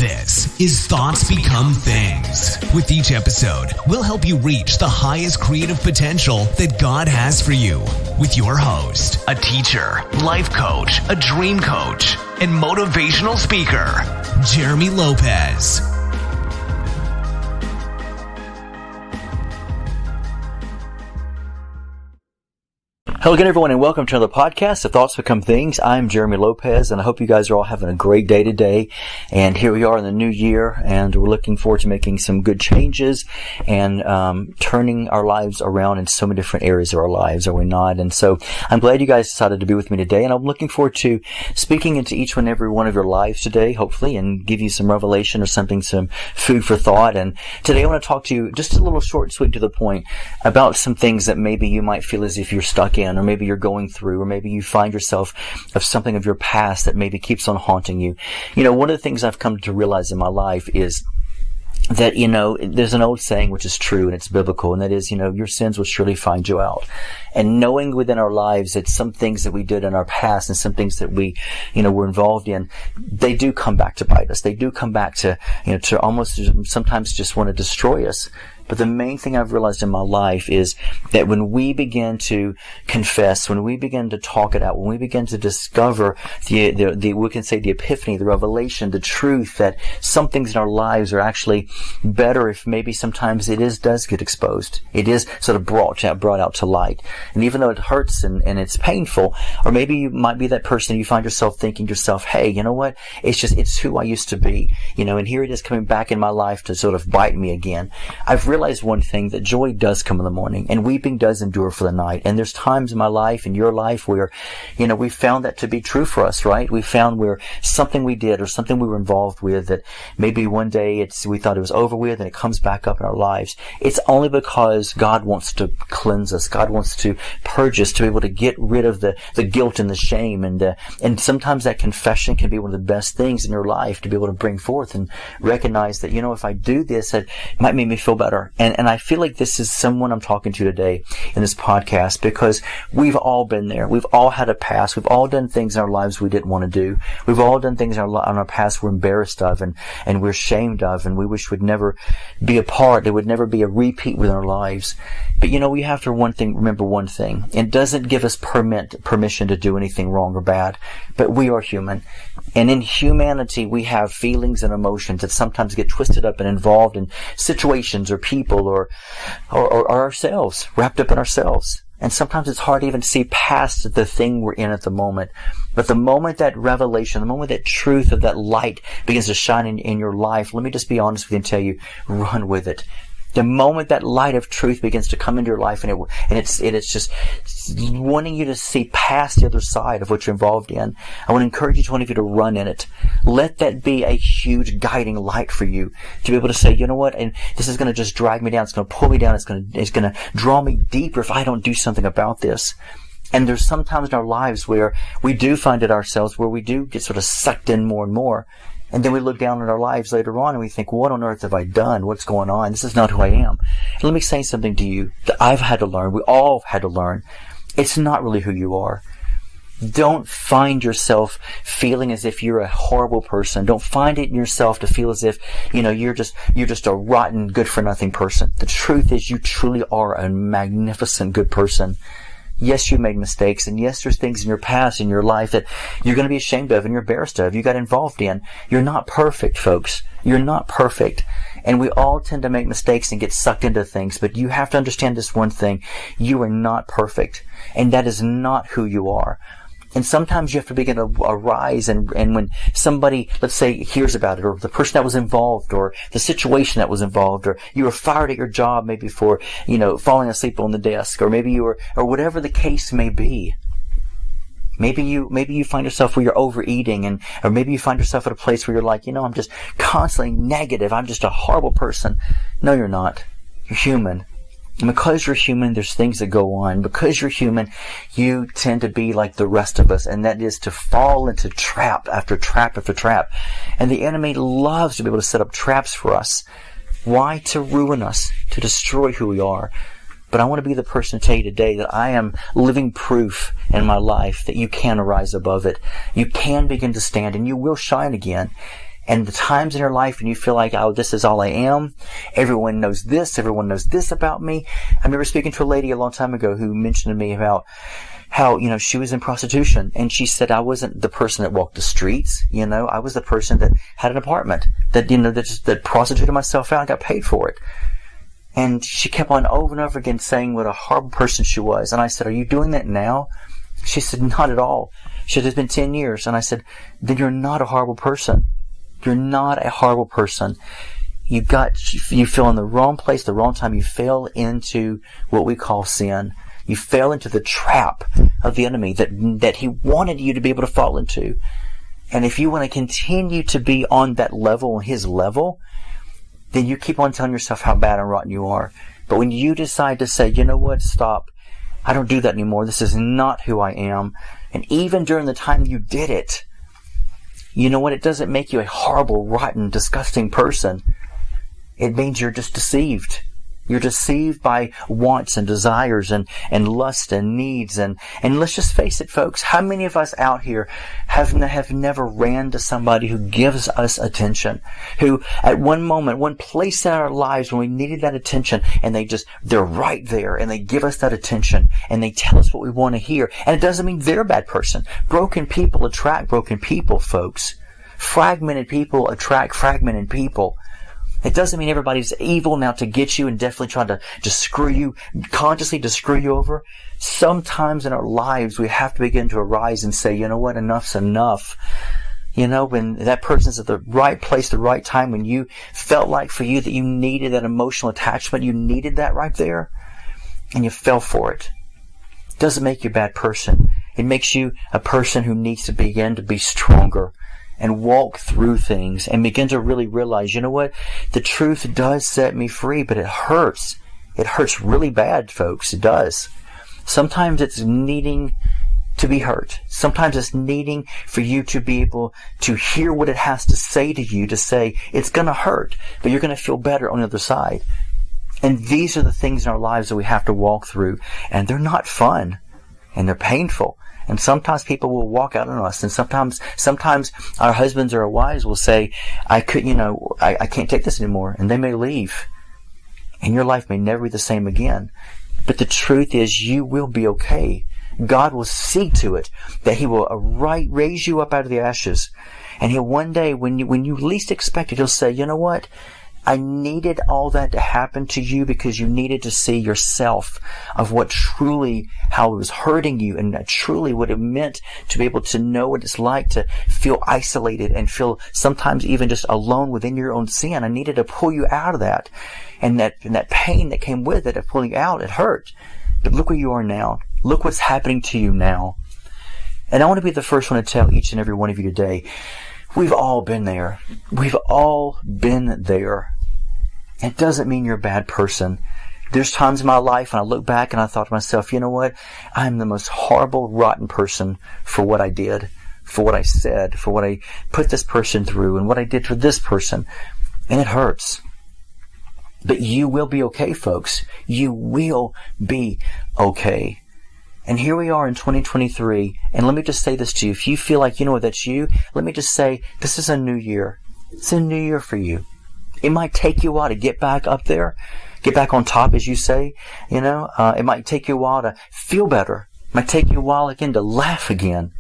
This is Thoughts Become Things. With each episode, we'll help you reach the highest creative potential that God has for you. With your host, a teacher, life coach, a dream coach, and motivational speaker, Jeremy Lopez. Hello again, everyone, and welcome to another podcast of Thoughts Become Things. I'm Jeremy Lopez, and I hope you guys are all having a great day today. And here we are in the new year, and we're looking forward to making some good changes and turning our lives around in so many different areas of our lives, are we not? And so I'm glad you guys decided to be with me today, and I'm looking forward to speaking into each and every one of your lives today, hopefully, and give you some revelation or something, some food for thought. And today I want to talk to you just a little short and sweet to the point about some things that maybe you might feel as if you're stuck in, or maybe you're going through, or maybe you find yourself of something of your past that maybe keeps on haunting you. You know, one of the things I've come to realize in my life is that, there's an old saying which is true and it's biblical, and that is, your sins will surely find you out. And knowing within our lives that some things that we did in our past and some things that we, were involved in, they do come back to bite us. They do come back to almost sometimes just want to destroy us. But the main thing I've realized in my life is that when we begin to confess, when we begin to talk it out, when we begin to discover the we can say the epiphany, the revelation, the truth that some things in our lives are actually better if maybe sometimes does get exposed. It is sort of brought out to light. And even though it hurts and it's painful, or maybe you might be that person, you find yourself thinking to yourself, hey, you know what? It's who I used to be, and here it is coming back in my life to sort of bite me again. I've realized one thing, that joy does come in the morning and weeping does endure for the night. And there's times in my life, in your life, where, we found that to be true for us, right? We found where something we did or something we were involved with that maybe one day we thought it was over with and it comes back up in our lives. It's only because God wants to cleanse us. God wants to purge us, to be able to get rid of the guilt and the shame. And sometimes that confession can be one of the best things in your life, to be able to bring forth and recognize that, if I do this, it might make me feel better. And I feel like this is someone I'm talking to today in this podcast, because we've all been there. We've all had a past. We've all done things in our lives we didn't want to do. We've all done things in our past we're embarrassed of and we're ashamed of, and we wish would never be a part. There would never be a repeat within our lives. But we have to remember one thing. It doesn't give us permission to do anything wrong or bad, but we are human. And in humanity, we have feelings and emotions that sometimes get twisted up and involved in situations or people or ourselves, wrapped up in ourselves. And sometimes it's hard to even see past the thing we're in at the moment. But the moment that revelation, the moment that truth of that light begins to shine in your life, let me just be honest with you and tell you, run with it. The moment that light of truth begins to come into your life, and it's just wanting you to see past the other side of what you're involved in, I want to encourage each one of you to run in it. Let that be a huge guiding light for you, to be able to say, you know what, and this is going to just drag me down, it's going to pull me down, it's going to draw me deeper if I don't do something about this. And there's sometimes in our lives where we do find it ourselves, where we do get sort of sucked in more and more. And then we look down at our lives later on and we think, what on earth have I done? What's going on? This is not who I am. And let me say something to you that I've had to learn. We all had to learn. It's not really who you are. Don't find yourself feeling as if you're a horrible person. Don't find it in yourself to feel as if, you're just a rotten, good-for-nothing person. The truth is, you truly are a magnificent, good person. Yes, you made mistakes, and yes, there's things in your past, in your life, that you're going to be ashamed of and you're embarrassed of, you got involved in. You're not perfect, folks. You're not perfect. And we all tend to make mistakes and get sucked into things, but you have to understand this one thing. You are not perfect, and that is not who you are. And sometimes you have to begin to arise, and when somebody, let's say, hears about it, or the person that was involved, or the situation that was involved, or you were fired at your job maybe for, falling asleep on the desk, or maybe you were, or whatever the case may be. Maybe you find yourself where you're overeating, or maybe you find yourself at a place where you're like, I'm just constantly negative. I'm just a horrible person. No, you're not. You're human. And because you're human, there's things that go on. Because you're human, you tend to be like the rest of us, and that is to fall into trap after trap after trap. And the enemy loves to be able to set up traps for us. Why? To ruin us, to destroy who we are. But I want to be the person to tell you today that I am living proof in my life that you can rise above it. You can begin to stand, and you will shine again. And the times in your life when you feel like, oh, this is all I am. Everyone knows this about me. I remember speaking to a lady a long time ago who mentioned to me about how, she was in prostitution. And she said, I wasn't the person that walked the streets. I was the person that had an apartment that prostituted myself out and got paid for it. And she kept on over and over again saying what a horrible person she was. And I said, are you doing that now? She said, not at all. She said, it's been 10 years. And I said, then you're not a horrible person. You're not a horrible person. You fell in the wrong place, the wrong time. You fell into what we call sin. You fell into the trap of the enemy that he wanted you to be able to fall into. And if you want to continue to be on that level, on his level, then you keep on telling yourself how bad and rotten you are. But when you decide to say, you know what, stop, I don't do that anymore. This is not who I am. And even during the time you did it, you know what? It doesn't make you a horrible, rotten, disgusting person. It means you're just deceived. You're deceived by wants and desires and lust and needs. And let's just face it, folks. How many of us out here have never ran to somebody who gives us attention? Who at one moment, one place in our lives when we needed that attention, and they're right there and they give us that attention and they tell us what we want to hear. And it doesn't mean they're a bad person. Broken people attract broken people, folks. Fragmented people attract fragmented people. It doesn't mean everybody's evil now to get you and definitely trying to screw you, consciously to screw you over. Sometimes in our lives we have to begin to arise and say, you know what, enough's enough. When that person's at the right place, the right time, when you felt like for you that you needed that emotional attachment, you needed that right there, and you fell for it. It doesn't make you a bad person. It makes you a person who needs to begin to be stronger and walk through things and begin to really realize, you know what? The truth does set me free, but it hurts. It hurts really bad, folks. It does. Sometimes it's needing to be hurt. Sometimes it's needing for you to be able to hear what it has to say to you, to say, it's going to hurt, but you're going to feel better on the other side. And these are the things in our lives that we have to walk through. And they're not fun. And they're painful. And sometimes people will walk out on us, and sometimes our husbands or our wives will say, I can't take this anymore, and they may leave. And your life may never be the same again. But the truth is, you will be okay. God will see to it that He will raise you up out of the ashes. And He'll one day, when you least expect it, He'll say, you know what? I needed all that to happen to you because you needed to see yourself of how it was hurting you and truly what it meant to be able to know what it's like to feel isolated and feel sometimes even just alone within your own sin. I needed to pull you out of that. And that pain that came with it of pulling you out, it hurt. But look where you are now. Look what's happening to you now. And I want to be the first one to tell each and every one of you today, we've all been there. We've all been there. It doesn't mean you're a bad person. There's times in my life when I look back and I thought to myself, you know what? I'm the most horrible, rotten person for what I did, for what I said, for what I put this person through and what I did for this person. And it hurts. But you will be okay, folks. You will be okay. And here we are in 2023. And let me just say this to you. If you feel like, you know what, that's you, let me just say, this is a new year. It's a new year for you. It might take you a while to get back up there, get back on top, as you say. It might take you a while to feel better. It might take you a while again to laugh again.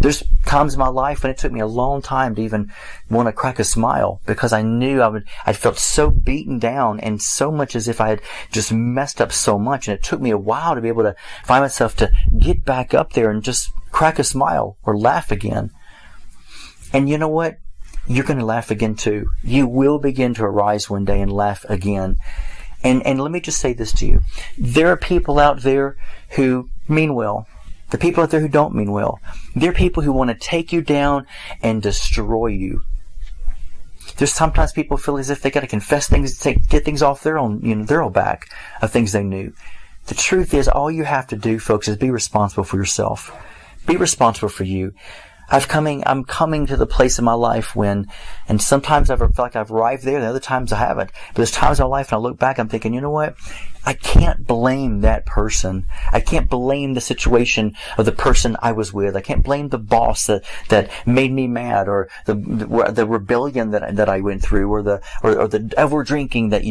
There's times in my life when it took me a long time to even want to crack a smile because I knew I felt so beaten down and so much as if I had just messed up so much. And it took me a while to be able to find myself to get back up there and just crack a smile or laugh again. And you know what? You're going to laugh again too. You will begin to arise one day and laugh again. And let me just say this to you. There are people out there who mean well. The people out there who don't mean well. There are people who want to take you down and destroy you. There's sometimes people feel as if they got to confess things, get things off their own back of things they knew. The truth is, all you have to do, folks, is be responsible for yourself. Be responsible for you. I'm coming to the place in my life when, and sometimes I feel like I've arrived there, and other times I haven't. But there's times in my life and I look back, I'm thinking, you know what? I can't blame that person. I can't blame the situation of the person I was with. I can't blame the boss that made me mad, or the rebellion that I went through, or the over drinking that,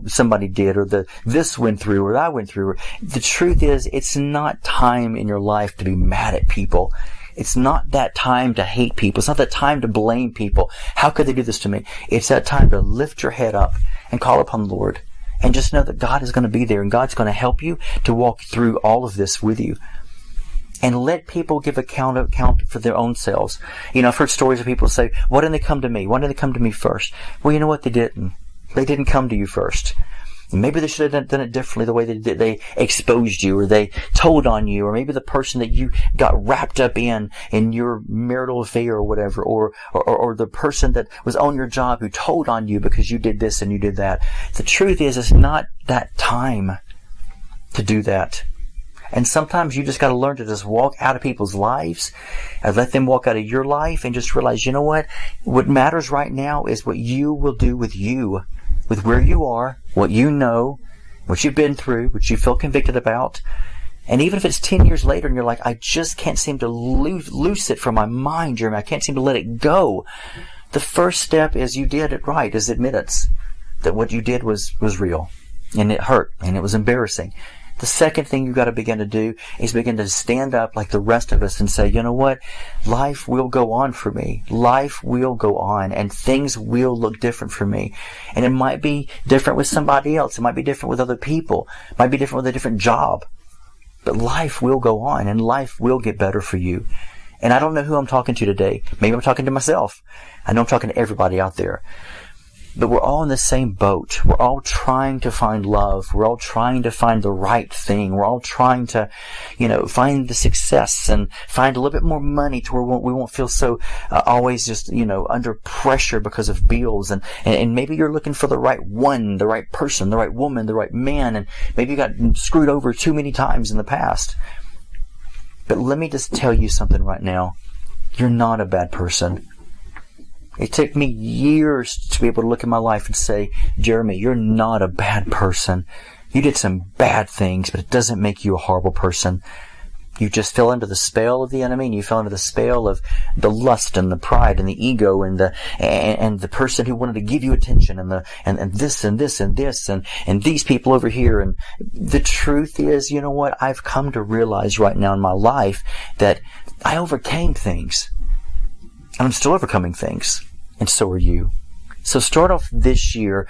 somebody did, or this went through, or I went through. The truth is, it's not time in your life to be mad at people. It's not that time to hate people. It's not that time to blame people. How could they do this to me? It's that time to lift your head up and call upon the Lord. And just know that God is going to be there, and God's going to help you to walk through all of this with you. And let people give account for their own selves. I've heard stories of people say, why didn't they come to me? Why didn't they come to me first? Well, you know what? They didn't. They didn't come to you first. Maybe they should have done it differently, the way they exposed you, or they told on you, or maybe the person that you got wrapped up in your marital affair or whatever, or the person that was on your job who told on you because you did this and you did that. The truth is, it's not that time to do that. And sometimes you just got to learn to just walk out of people's lives and let them walk out of your life, and just realize, you know what? What matters right now is what you will do with you, with where you are, what you know, what you've been through, what you feel convicted about. And even if it's 10 years later and you're like, I just can't seem to loose it from my mind, Jeremy, I can't seem to let it go. The first step is you did it right, is admittance that what you did was real, and it hurt, and it was embarrassing. The second thing you've got to begin to do is begin to stand up like the rest of us and say, you know what? Life will go on for me. Life will go on, and things will look different for me. And it might be different with somebody else. It might be different with other people. It might be different with a different job. But life will go on, and life will get better for you. And I don't know who I'm talking to today. Maybe I'm talking to myself. I know I'm talking to everybody out there. But we're all in the same boat. We're all trying to find love. We're all trying to find the right thing. We're all trying to, find the success and find a little bit more money to where we won't feel so always just, under pressure because of bills. And maybe you're looking for the right one, the right person, the right woman, the right man. And maybe you got screwed over too many times in the past. But let me just tell you something right now. You're not a bad person. It took me years to be able to look at my life and say, Jeremy, you're not a bad person. You did some bad things, but it doesn't make you a horrible person. You just fell into the spell of the enemy, and you fell into the spell of the lust and the pride and the ego and the person who wanted to give you attention and this and this and this and these people over here. And the truth is, you know what? I've come to realize right now in my life that I overcame things. And I'm still overcoming things. And so are you. So start off this year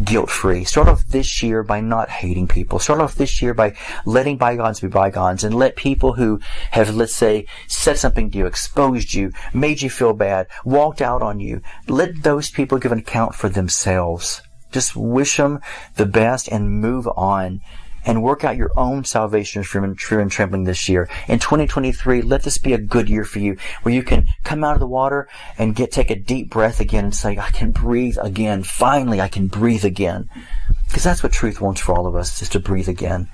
guilt-free. Start off this year by not hating people. Start off this year by letting bygones be bygones, and let people who have, let's say, said something to you, exposed you, made you feel bad, walked out on you, let those people give an account for themselves. Just wish them the best and move on. And work out your own salvation from fear and trembling this year. In 2023, let this be a good year for you, where you can come out of the water and take a deep breath again and say, I can breathe again. Finally, I can breathe again. Because that's what truth wants for all of us, is to breathe again.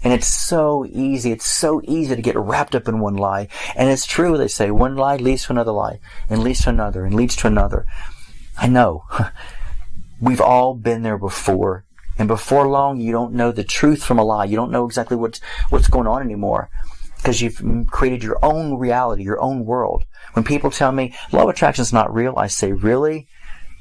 And it's so easy. It's so easy to get wrapped up in one lie. And it's true, they say, one lie leads to another lie, and leads to another, and leads to another. I know. We've all been there before. And before long, you don't know the truth from a lie. You don't know exactly what's going on anymore, because you've created your own reality, your own world. When people tell me law of attraction is not real, I say, really?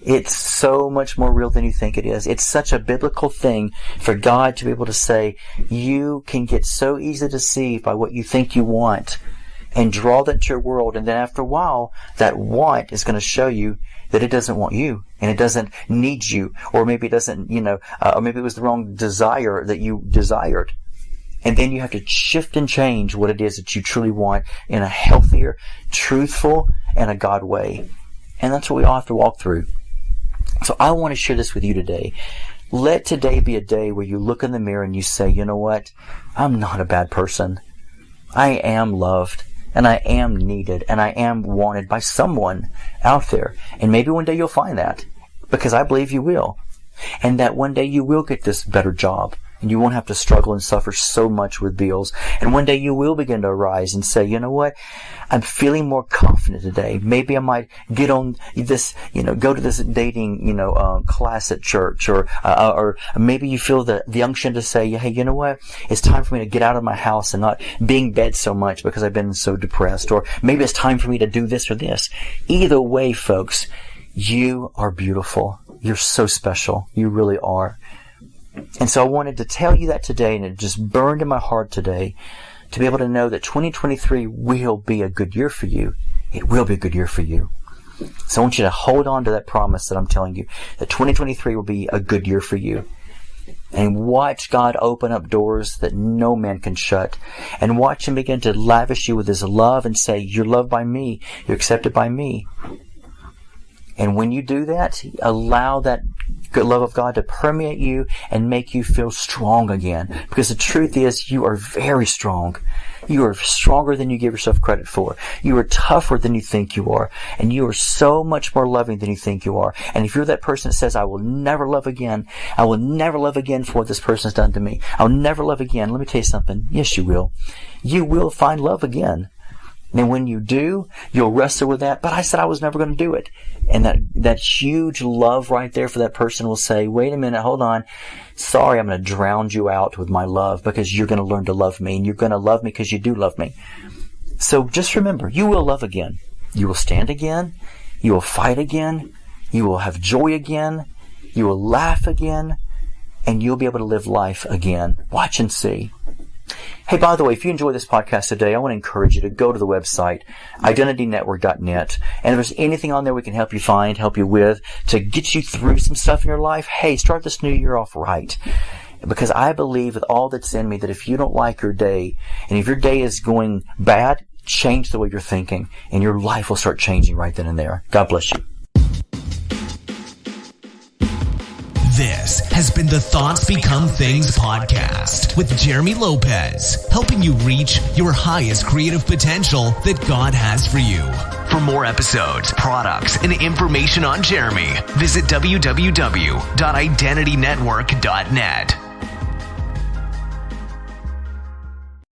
It's so much more real than you think it is. It's such a biblical thing for God to be able to say, you can get so easily deceived by what you think you want and draw that to your world. And then after a while, that want is going to show you that it doesn't want you, and it doesn't need you, or maybe it doesn't, or maybe it was the wrong desire that you desired. And then you have to shift and change what it is that you truly want in a healthier, truthful, and a God way. And that's what we all have to walk through. So I want to share this with you today. Let today be a day where you look in the mirror and you say, you know what? I'm not a bad person. I am loved. And I am needed, and I am wanted by someone out there. And maybe one day you'll find that, because I believe you will. And that one day you will get this better job, And you won't have to struggle and suffer so much with bills. And one day you will begin to arise and say, you know what? I'm feeling more confident today. Maybe I might get on this, go to this dating, class at church, or maybe you feel the unction to say, hey, you know what? It's time for me to get out of my house and not be in bed so much because I've been so depressed. Or maybe it's time for me to do this or this. Either way, folks, you are beautiful. You're so special. You really are. And so I wanted to tell you that today, and it just burned in my heart today to be able to know that 2023 will be a good year for you. It will be a good year for you. So I want you to hold on to that promise that I'm telling you, that 2023 will be a good year for you. And watch God open up doors that no man can shut. And watch Him begin to lavish you with His love and say, you're loved by me. You're accepted by me. And when you do that, allow that good love of God to permeate you and make you feel strong again. Because the truth is, you are very strong. You are stronger than you give yourself credit for. You are tougher than you think you are. And you are so much more loving than you think you are. And if you're that person that says, I will never love again. I will never love again for what this person has done to me. I'll never love again. Let me tell you something. Yes, you will. You will find love again. And when you do, you'll wrestle with that. But I said I was never going to do it. And that huge love right there for that person will say, wait a minute, hold on. Sorry, I'm going to drown you out with my love because you're going to learn to love me. And you're going to love me because you do love me. So just remember, you will love again. You will stand again. You will fight again. You will have joy again. You will laugh again. And you'll be able to live life again. Watch and see. Hey, by the way, if you enjoy this podcast today, I want to encourage you to go to the website, identitynetwork.net. And if there's anything on there we can help you find, help you with, to get you through some stuff in your life, hey, start this new year off right. Because I believe with all that's in me that if you don't like your day, and if your day is going bad, change the way you're thinking, and your life will start changing right then and there. God bless you. This has been the Thoughts Become Things podcast with Jeremy Lopez, helping you reach your highest creative potential that God has for you. For more episodes, products, and information on Jeremy, visit www.identitynetwork.net.